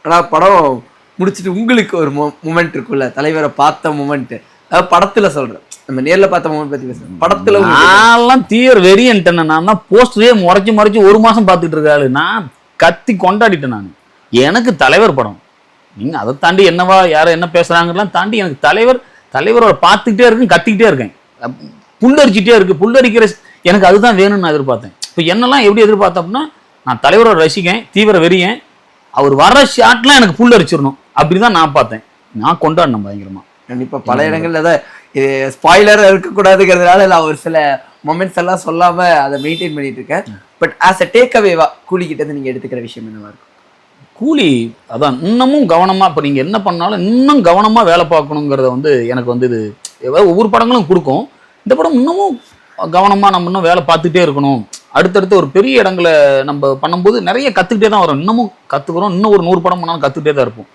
ஆனால் படம் முடிச்சுட்டு உங்களுக்கு ஒரு மூமெண்ட் இருக்குல்ல, தலைவரை பார்த்த மூமெண்ட், அதாவது படத்துல சொல்றேன், நம்ம நேர்ல பார்த்த மூமெண்ட் பத்தி பேசுறேன். படத்துல நான்லாம் தீவிர வெறியன்ட்டேன். நான் தான் போஸ்டரே முறைச்சு 1 மாசம் பார்த்துட்டு இருக்காரு. நான் கத்தி கொண்டாடிட்டேன். நான் எனக்கு தலைவர் படம், நீங்க அதை தாண்டி என்னவா யாரும் என்ன பேசுறாங்கலாம் தாண்டி எனக்கு தலைவரோட பார்த்துக்கிட்டே இருக்கேன், கத்திக்கிட்டே இருக்கேன், புல்லரிச்சுட்டே இருக்கு. புல்லரிக்கிற எனக்கு அதுதான் வேணும்னு நான் எதிர்பார்த்தேன். இப்போ என்னெல்லாம் எப்படி எதிர்பார்த்தேன் அப்படின்னா, நான் தலைவரோட ரசிக்கேன், தீவிர வெறியன், அவர் வர ஷாட்லாம் எனக்கு புல்லரிச்சிடணும் அப்படிதான் நான் பார்த்தேன். நான் கொண்டாடினேன் பயங்கரமா. கண்டிப்பா பல இடங்கள்ல தான் ஸ்பாயிலர் இருக்கக்கூடாதுங்கிறதுனால நான் ஒரு சில மொமெண்ட்ஸ் எல்லாம் சொல்லாம அதை மெயின்டைன் பண்ணிட்டு இருக்கேன். பட் ஆஸ் அ டேக் அவேவா கூலி கிட்ட இருந்து நீங்க எடுத்துக்கிற விஷயம் என்னவா இருக்கும்? கூலி அதான் இன்னமும் கவனமா, இப்போ நீங்க என்ன பண்ணாலும் இன்னும் கவனமா வேலை பார்க்கணுங்கிறத எனக்கு இது ஒவ்வொரு படங்களும் கொடுக்கும். இந்த படம் இன்னமும் கவனமா நம்ம இன்னும் வேலை பார்த்துட்டே இருக்கணும். அடுத்தடுத்து ஒரு பெரிய இடங்களை நம்ம பண்ணும்போது நிறைய கத்துக்கிட்டே தான் வரும். இன்னமும் கத்துக்கிறோம். இன்னும் ஒரு 100 படம் பண்ணாலும் கத்துக்கிட்டே தான் இருப்போம்.